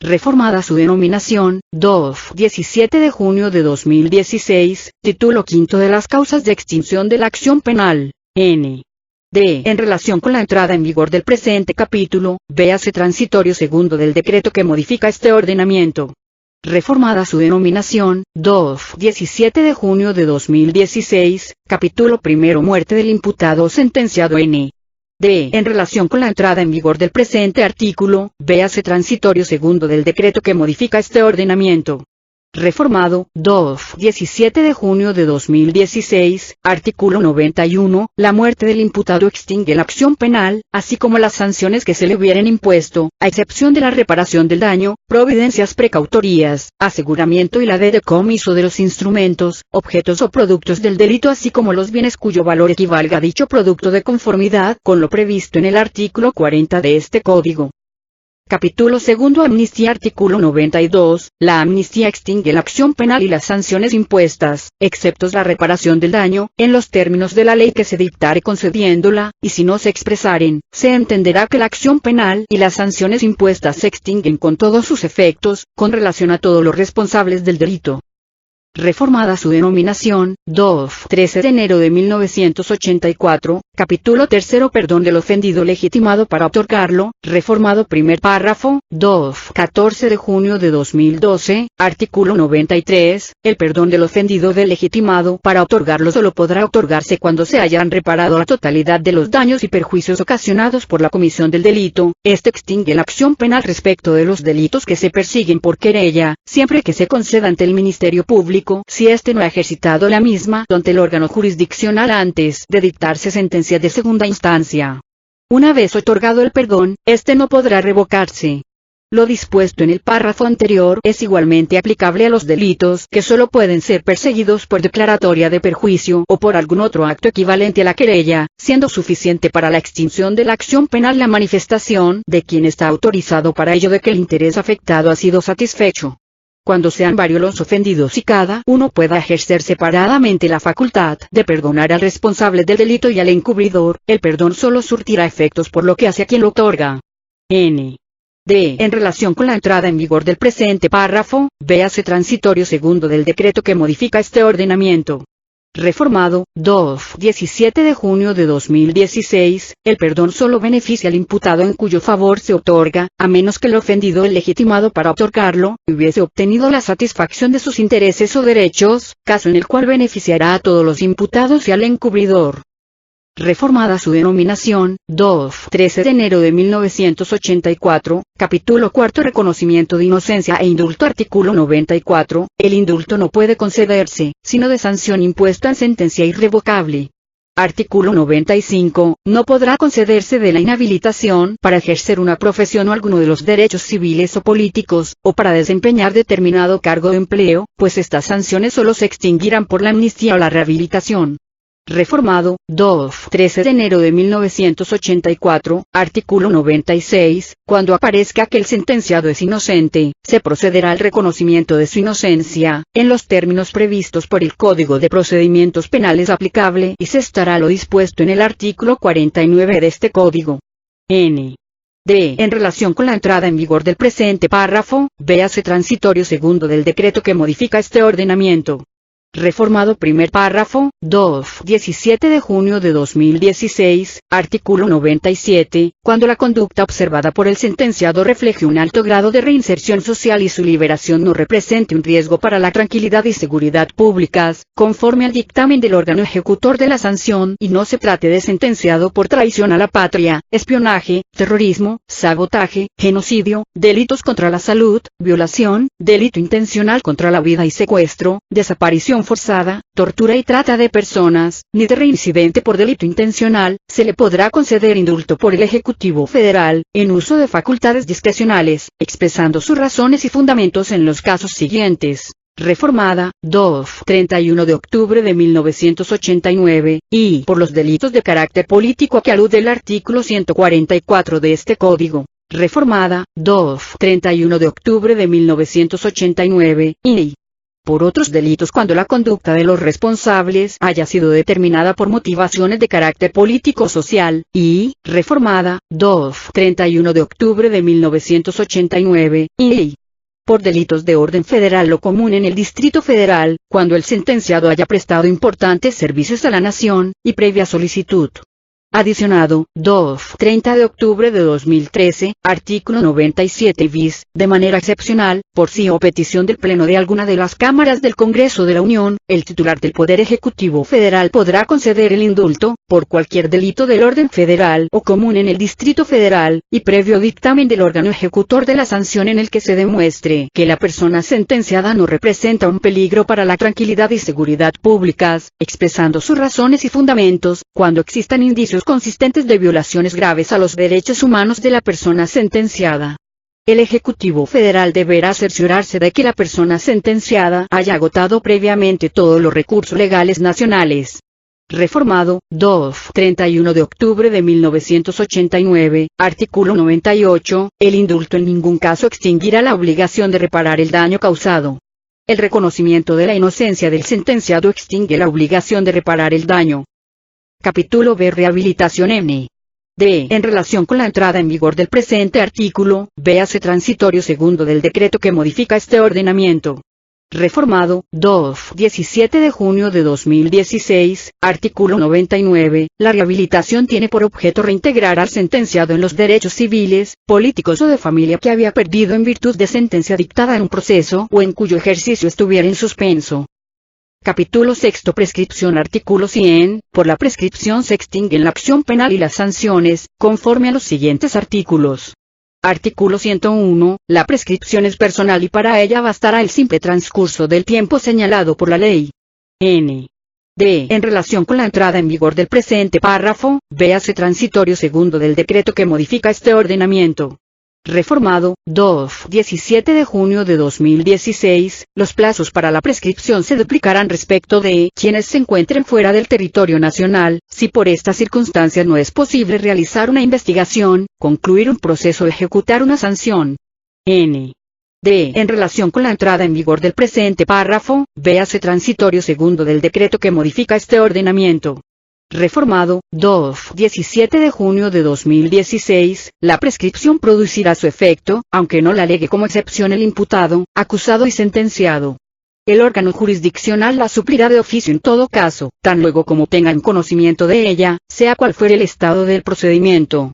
reformada su denominación, 17 de junio de 2016, título quinto de las causas de extinción de la acción penal, N. D. En relación con la entrada en vigor del presente capítulo, véase transitorio segundo del decreto que modifica este ordenamiento. Reformada su denominación, 17 de junio de 2016, capítulo primero muerte del imputado o sentenciado N. D. En relación con la entrada en vigor del presente artículo, véase transitorio segundo del decreto que modifica este ordenamiento. Reformado, 17 de junio de 2016, artículo 91, la muerte del imputado extingue la acción penal, así como las sanciones que se le hubieran impuesto, a excepción de la reparación del daño, providencias precautorias, aseguramiento y la de decomiso de los instrumentos, objetos o productos del delito así como los bienes cuyo valor equivalga a dicho producto de conformidad con lo previsto en el artículo 40 de este Código. Capítulo segundo Amnistía. Artículo 92. La amnistía extingue la acción penal y las sanciones impuestas, excepto la reparación del daño, en los términos de la ley que se dictare concediéndola, y si no se expresaren, se entenderá que la acción penal y las sanciones impuestas se extinguen con todos sus efectos, con relación a todos los responsables del delito. Reformada su denominación, 13 de enero de 1984, capítulo tercero perdón del ofendido legitimado para otorgarlo, reformado primer párrafo, 14 de junio de 2012, artículo 93, el perdón del ofendido del legitimado para otorgarlo solo podrá otorgarse cuando se hayan reparado la totalidad de los daños y perjuicios ocasionados por la comisión del delito. Este extingue la acción penal respecto de los delitos que se persiguen por querella, siempre que se conceda ante el Ministerio Público, si éste no ha ejercitado la misma ante el órgano jurisdiccional antes de dictarse sentencia de segunda instancia. Una vez otorgado el perdón, este no podrá revocarse. Lo dispuesto en el párrafo anterior es igualmente aplicable a los delitos que solo pueden ser perseguidos por declaratoria de perjuicio o por algún otro acto equivalente a la querella, siendo suficiente para la extinción de la acción penal la manifestación de quien está autorizado para ello de que el interés afectado ha sido satisfecho. Cuando sean varios los ofendidos y cada uno pueda ejercer separadamente la facultad de perdonar al responsable del delito y al encubridor, el perdón solo surtirá efectos por lo que hace a quien lo otorga. N. D. En relación con la entrada en vigor del presente párrafo, véase transitorio segundo del decreto que modifica este ordenamiento. Reformado, 17 de junio de 2016, el perdón solo beneficia al imputado en cuyo favor se otorga, a menos que el ofendido el legitimado para otorgarlo, hubiese obtenido la satisfacción de sus intereses o derechos, caso en el cual beneficiará a todos los imputados y al encubridor. Reformada su denominación, 13 de enero de 1984, capítulo cuarto reconocimiento de inocencia e indulto. Artículo 94, el indulto no puede concederse, sino de sanción impuesta en sentencia irrevocable. Artículo 95, no podrá concederse de la inhabilitación para ejercer una profesión o alguno de los derechos civiles o políticos, o para desempeñar determinado cargo de empleo, pues estas sanciones solo se extinguirán por la amnistía o la rehabilitación. Reformado, 13 de enero de 1984, artículo 96, cuando aparezca que el sentenciado es inocente, se procederá al reconocimiento de su inocencia, en los términos previstos por el Código de Procedimientos Penales aplicable y se estará lo dispuesto en el artículo 49 de este Código. N. D. En relación con la entrada en vigor del presente párrafo, véase transitorio segundo del decreto que modifica este ordenamiento. Reformado primer párrafo, 17 de junio de 2016, artículo 97, cuando la conducta observada por el sentenciado refleje un alto grado de reinserción social y su liberación no represente un riesgo para la tranquilidad y seguridad públicas, conforme al dictamen del órgano ejecutor de la sanción y no se trate de sentenciado por traición a la patria, espionaje, terrorismo, sabotaje, genocidio, delitos contra la salud, violación, delito intencional contra la vida y secuestro, desaparición forzada, tortura y trata de personas, ni de reincidente por delito intencional, se le podrá conceder indulto por el Ejecutivo Federal, en uso de facultades discrecionales, expresando sus razones y fundamentos en los casos siguientes. Reformada, 31 de octubre de 1989, y por los delitos de carácter político a que alude el artículo 144 de este Código. Reformada, 31 de octubre de 1989, y por otros delitos cuando la conducta de los responsables haya sido determinada por motivaciones de carácter político-social, y, reformada, 31 de octubre de 1989, y por delitos de orden federal o común en el Distrito Federal, cuando el sentenciado haya prestado importantes servicios a la nación, y previa solicitud. Adicionado, 30 de octubre de 2013, artículo 97 bis, de manera excepcional, por sí o petición del Pleno de alguna de las cámaras del Congreso de la Unión, el titular del Poder Ejecutivo Federal podrá conceder el indulto, por cualquier delito del orden federal o común en el Distrito Federal, y previo dictamen del órgano ejecutor de la sanción en el que se demuestre que la persona sentenciada no representa un peligro para la tranquilidad y seguridad públicas, expresando sus razones y fundamentos, cuando existan indicios consistentes de violaciones graves a los derechos humanos de la persona sentenciada. El Ejecutivo Federal deberá cerciorarse de que la persona sentenciada haya agotado previamente todos los recursos legales nacionales. Reformado, 31 de octubre de 1989, artículo 98, el indulto en ningún caso extinguirá la obligación de reparar el daño causado. El reconocimiento de la inocencia del sentenciado extingue la obligación de reparar el daño. Capítulo B. Rehabilitación N. D. En relación con la entrada en vigor del presente artículo, véase transitorio segundo del decreto que modifica este ordenamiento. Reformado, 17 de junio de 2016, artículo 99, la rehabilitación tiene por objeto reintegrar al sentenciado en los derechos civiles, políticos o de familia que había perdido en virtud de sentencia dictada en un proceso o en cuyo ejercicio estuviera en suspenso. Capítulo sexto. Prescripción. Artículo 100. Por la prescripción se extinguen la acción penal y las sanciones, conforme a los siguientes artículos. Artículo 101. La prescripción es personal y para ella bastará el simple transcurso del tiempo señalado por la ley. N. D. En relación con la entrada en vigor del presente párrafo, véase transitorio segundo del decreto que modifica este ordenamiento. Reformado, 17 de junio de 2016, los plazos para la prescripción se duplicarán respecto de quienes se encuentren fuera del territorio nacional, si por estas circunstancias no es posible realizar una investigación, concluir un proceso o ejecutar una sanción. N. D. En relación con la entrada en vigor del presente párrafo, véase transitorio segundo del decreto que modifica este ordenamiento. Reformado, 17 de junio de 2016, la prescripción producirá su efecto, aunque no la alegue como excepción el imputado, acusado y sentenciado. El órgano jurisdiccional la suplirá de oficio en todo caso, tan luego como tengan conocimiento de ella, sea cual fuere el estado del procedimiento.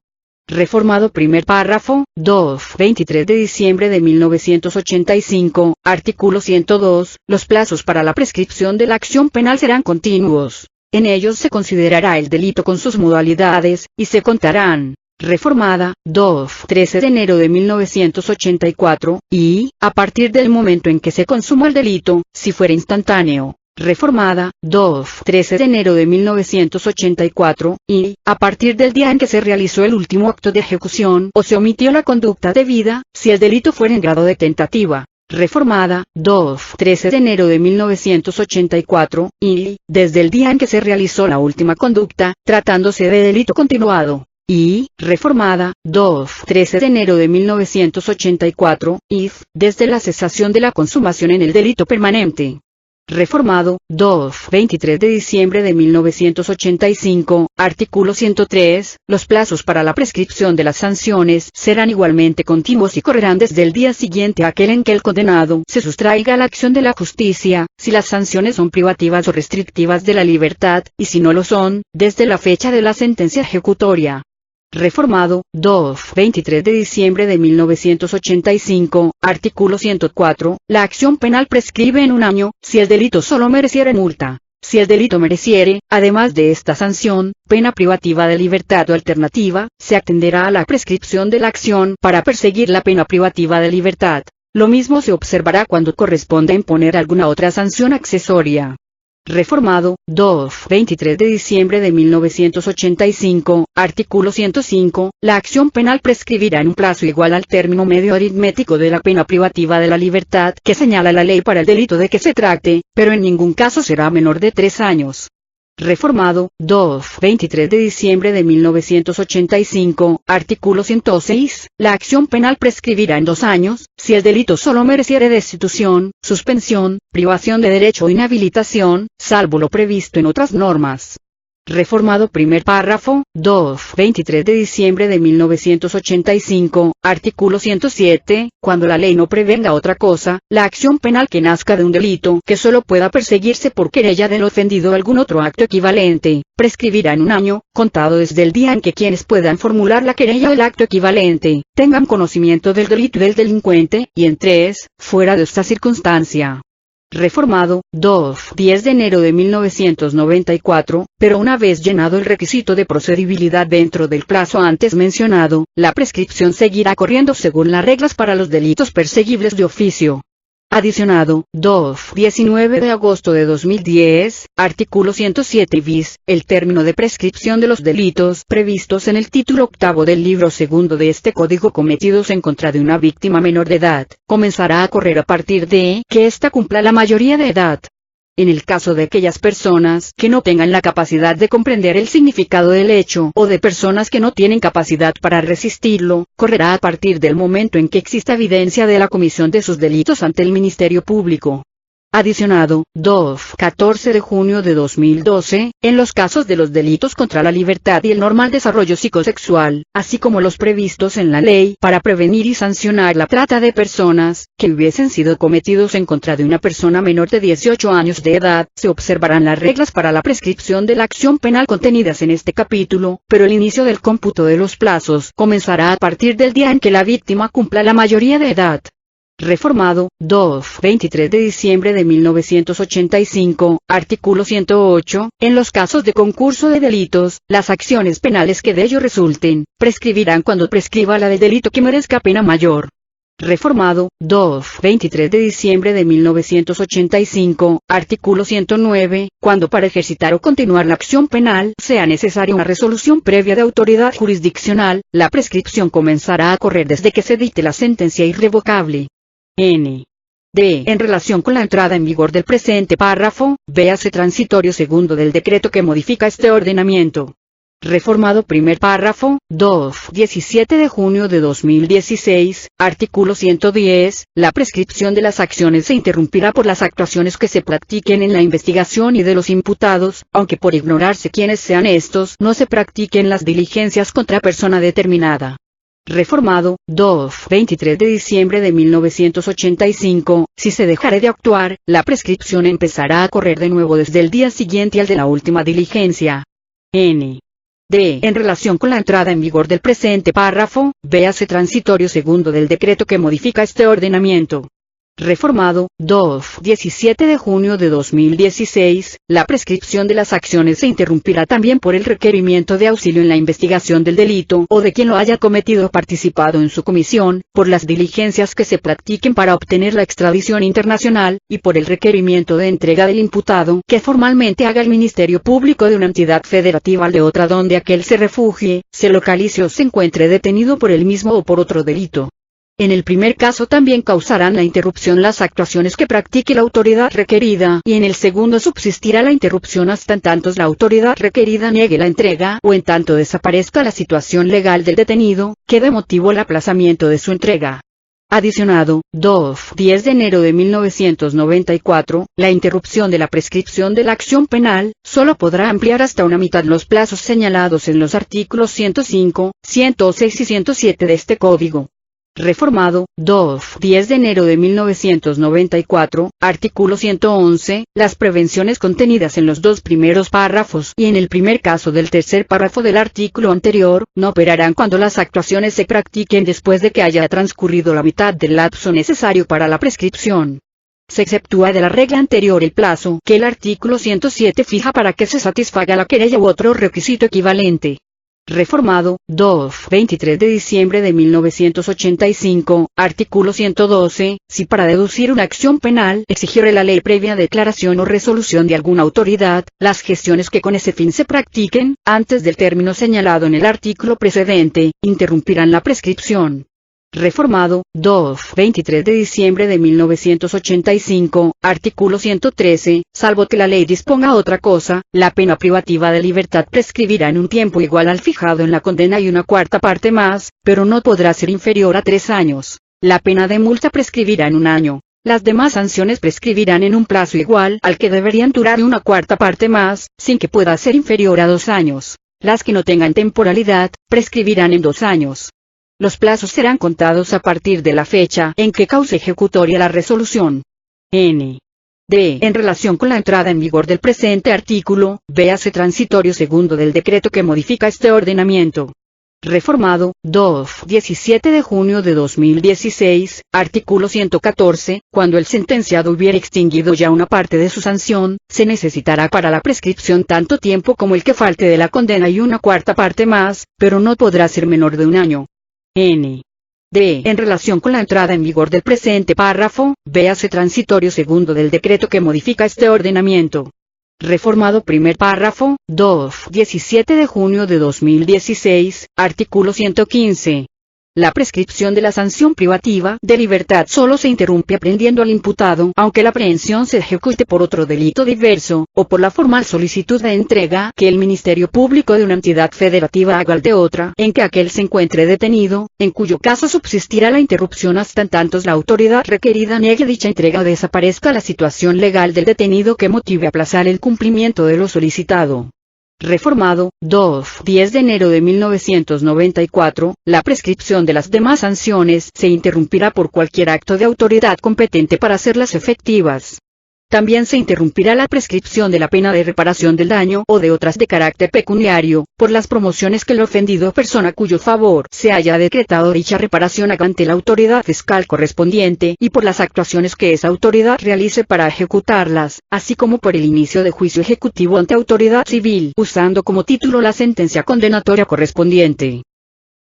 Reformado primer párrafo, 23 de diciembre de 1985, artículo 102, los plazos para la prescripción de la acción penal serán continuos. En ellos se considerará el delito con sus modalidades, y se contarán. Reformada, 13 de enero de 1984, y, a partir del momento en que se consuma el delito, si fuera instantáneo. Reformada, 13 de enero de 1984, y, a partir del día en que se realizó el último acto de ejecución o se omitió la conducta debida, si el delito fuera en grado de tentativa. Reformada, 13 de enero de 1984, y, desde el día en que se realizó la última conducta, tratándose de delito continuado. Y, reformada, 13 de enero de 1984, y, desde la cesación de la consumación en el delito permanente. Reformado, 23 de diciembre de 1985, artículo 103, los plazos para la prescripción de las sanciones serán igualmente continuos y correrán desde el día siguiente a aquel en que el condenado se sustraiga a la acción de la justicia, si las sanciones son privativas o restrictivas de la libertad, y si no lo son, desde la fecha de la sentencia ejecutoria. Reformado, 23 de diciembre de 1985, artículo 104, la acción penal prescribe en un año, si el delito solo mereciere multa. Si el delito mereciere, además de esta sanción, pena privativa de libertad o alternativa, se atenderá a la prescripción de la acción para perseguir la pena privativa de libertad. Lo mismo se observará cuando corresponda imponer alguna otra sanción accesoria. Reformado, 23 de diciembre de 1985, artículo 105, la acción penal prescribirá en un plazo igual al término medio aritmético de la pena privativa de la libertad que señala la ley para el delito de que se trate, pero en ningún caso será menor de 3 años. Reformado, 23 de diciembre de 1985, artículo 106, la acción penal prescribirá en 2 años, si el delito solo mereciere destitución, suspensión, privación de derecho o inhabilitación, salvo lo previsto en otras normas. Reformado primer párrafo, 23 de diciembre de 1985, artículo 107, cuando la ley no prevenga otra cosa, la acción penal que nazca de un delito que solo pueda perseguirse por querella del ofendido o algún otro acto equivalente, prescribirá en 1 año, contado desde el día en que quienes puedan formular la querella o el acto equivalente, tengan conocimiento del delito y del delincuente, y en 3, fuera de esta circunstancia. Reformado, 10 de enero de 1994, pero una vez llenado el requisito de procedibilidad dentro del plazo antes mencionado, la prescripción seguirá corriendo según las reglas para los delitos perseguibles de oficio. Adicionado, 19 de agosto de 2010, artículo 107 bis, el término de prescripción de los delitos previstos en el título 8 del libro 2 de este código cometidos en contra de una víctima menor de edad, comenzará a correr a partir de que ésta cumpla la mayoría de edad. En el caso de aquellas personas que no tengan la capacidad de comprender el significado del hecho o de personas que no tienen capacidad para resistirlo, correrá a partir del momento en que exista evidencia de la comisión de sus delitos ante el Ministerio Público. Adicionado, 14 de junio de 2012, en los casos de los delitos contra la libertad y el normal desarrollo psicosexual, así como los previstos en la ley para prevenir y sancionar la trata de personas, que hubiesen sido cometidos en contra de una persona menor de 18 años de edad, se observarán las reglas para la prescripción de la acción penal contenidas en este capítulo, pero el inicio del cómputo de los plazos comenzará a partir del día en que la víctima cumpla la mayoría de edad. Reformado, 23 de diciembre de 1985, artículo 108, en los casos de concurso de delitos, las acciones penales que de ello resulten, prescribirán cuando prescriba la del delito que merezca pena mayor. Reformado, 23 de diciembre de 1985, artículo 109, cuando para ejercitar o continuar la acción penal sea necesaria una resolución previa de autoridad jurisdiccional, la prescripción comenzará a correr desde que se dicte la sentencia irrevocable. En relación con la entrada en vigor del presente párrafo, véase transitorio segundo del decreto que modifica este ordenamiento. Reformado primer párrafo, 17 de junio de 2016, artículo 110, la prescripción de las acciones se interrumpirá por las actuaciones que se practiquen en la investigación y de los imputados, aunque por ignorarse quiénes sean estos, no se practiquen las diligencias contra persona determinada. Reformado, 23 de diciembre de 1985, si se dejare de actuar, la prescripción empezará a correr de nuevo desde el día siguiente al de la última diligencia. En relación con la entrada en vigor del presente párrafo, véase transitorio segundo del decreto que modifica este ordenamiento. Reformado, 17 de junio de 2016, la prescripción de las acciones se interrumpirá también por el requerimiento de auxilio en la investigación del delito o de quien lo haya cometido o participado en su comisión, por las diligencias que se practiquen para obtener la extradición internacional, y por el requerimiento de entrega del imputado que formalmente haga el Ministerio Público de una entidad federativa al de otra donde aquel se refugie, se localice o se encuentre detenido por el mismo o por otro delito. En el primer caso también causarán la interrupción las actuaciones que practique la autoridad requerida, y en el segundo subsistirá la interrupción hasta en tanto la autoridad requerida niegue la entrega o en tanto desaparezca la situación legal del detenido, que dé motivo al aplazamiento de su entrega. Adicionado, 10 de enero de 1994, la interrupción de la prescripción de la acción penal, solo podrá ampliar hasta una mitad los plazos señalados en los artículos 105, 106 y 107 de este código. Reformado, 10 de enero de 1994, artículo 111, las prevenciones contenidas en los 2 primeros párrafos y en el primer caso del tercer párrafo del artículo anterior, no operarán cuando las actuaciones se practiquen después de que haya transcurrido la mitad del lapso necesario para la prescripción. Se exceptúa de la regla anterior el plazo que el artículo 107 fija para que se satisfaga la querella u otro requisito equivalente. Reformado, 23 de diciembre de 1985, artículo 112, si para deducir una acción penal exigiere la ley previa declaración o resolución de alguna autoridad, las gestiones que con ese fin se practiquen, antes del término señalado en el artículo precedente, interrumpirán la prescripción. Reformado, 23 de diciembre de 1985, artículo 113, salvo que la ley disponga otra cosa, la pena privativa de libertad prescribirá en un tiempo igual al fijado en la condena y una cuarta parte más, pero no podrá ser inferior a 3 años. La pena de multa prescribirá en 1 año. Las demás sanciones prescribirán en un plazo igual al que deberían durar una cuarta parte más, sin que pueda ser inferior a 2 años. Las que no tengan temporalidad, prescribirán en 2 años. Los plazos serán contados a partir de la fecha en que cause ejecutoria la resolución. N. D. En relación con la entrada en vigor del presente artículo, véase transitorio segundo del decreto que modifica este ordenamiento. Reformado, 17 de junio de 2016, artículo 114, cuando el sentenciado hubiere extinguido ya una parte de su sanción, se necesitará para la prescripción tanto tiempo como el que falte de la condena y una cuarta parte más, pero no podrá ser menor de 1 año. N. D. En relación con la entrada en vigor del presente párrafo, véase transitorio segundo del decreto que modifica este ordenamiento. Reformado primer párrafo, 17 de junio de 2016, artículo 115. La prescripción de la sanción privativa de libertad solo se interrumpe aprehendiendo al imputado, aunque la aprehensión se ejecute por otro delito diverso, o por la formal solicitud de entrega que el Ministerio Público de una entidad federativa haga al de otra, en que aquel se encuentre detenido, en cuyo caso subsistirá la interrupción hasta en tantos la autoridad requerida niegue dicha entrega o desaparezca la situación legal del detenido que motive aplazar el cumplimiento de lo solicitado. Reformado, 10 de enero de 1994, la prescripción de las demás sanciones se interrumpirá por cualquier acto de autoridad competente para hacerlas efectivas. También se interrumpirá la prescripción de la pena de reparación del daño o de otras de carácter pecuniario, por las promociones que el ofendido o persona cuyo favor se haya decretado dicha reparación haga ante la autoridad fiscal correspondiente y por las actuaciones que esa autoridad realice para ejecutarlas, así como por el inicio de juicio ejecutivo ante autoridad civil, usando como título la sentencia condenatoria correspondiente.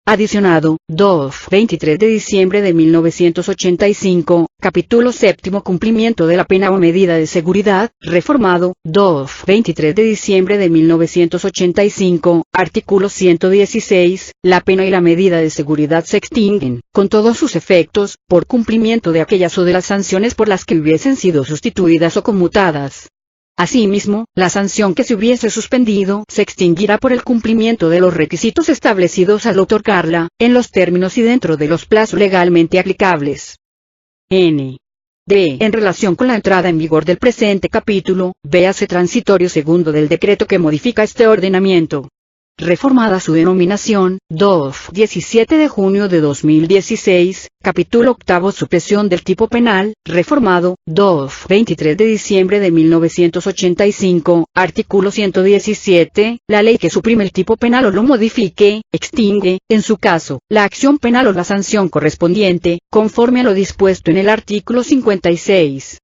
Adicionado, 23 de diciembre de 1985, capítulo séptimo cumplimiento de la pena o medida de seguridad, reformado, 23 de diciembre de 1985, artículo 116, la pena y la medida de seguridad se extinguen, con todos sus efectos, por cumplimiento de aquellas o de las sanciones por las que hubiesen sido sustituidas o conmutadas. Asimismo, la sanción que se hubiese suspendido se extinguirá por el cumplimiento de los requisitos establecidos al otorgarla, en los términos y dentro de los plazos legalmente aplicables. N. D. En relación con la entrada en vigor del presente capítulo, véase transitorio segundo del decreto que modifica este ordenamiento. Reformada su denominación, 17 de junio de 2016, capítulo octavo supresión del tipo penal, reformado, 23 de diciembre de 1985, artículo 117, la ley que suprime el tipo penal o lo modifique, extingue, en su caso, la acción penal o la sanción correspondiente, conforme a lo dispuesto en el artículo 56.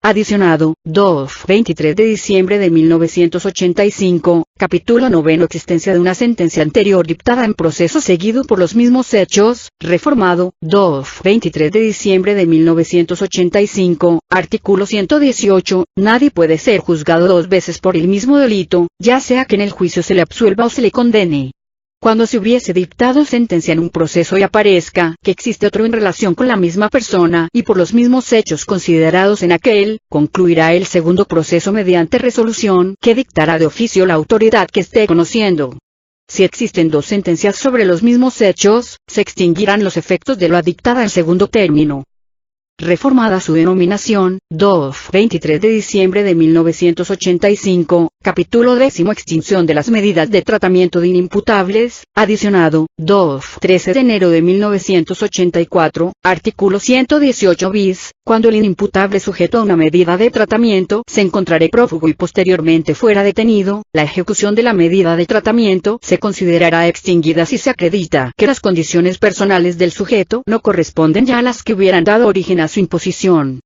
Adicionado, 23 de diciembre de 1985, capítulo noveno existencia de una sentencia anterior dictada en proceso seguido por los mismos hechos, reformado, 23 de diciembre de 1985, artículo 118, nadie puede ser juzgado 2 veces por el mismo delito, ya sea que en el juicio se le absuelva o se le condene. Cuando se hubiese dictado sentencia en un proceso y aparezca que existe otro en relación con la misma persona y por los mismos hechos considerados en aquel, concluirá el segundo proceso mediante resolución que dictará de oficio la autoridad que esté conociendo. Si existen 2 sentencias sobre los mismos hechos, se extinguirán los efectos de la dictada en segundo término. Reformada su denominación, 23 de diciembre de 1985, capítulo décimo extinción de las medidas de tratamiento de inimputables, adicionado, 13 de enero de 1984, artículo 118 bis, cuando el inimputable sujeto a una medida de tratamiento se encontrare prófugo y posteriormente fuera detenido, la ejecución de la medida de tratamiento se considerará extinguida si se acredita que las condiciones personales del sujeto no corresponden ya a las que hubieran dado origen a su imposición.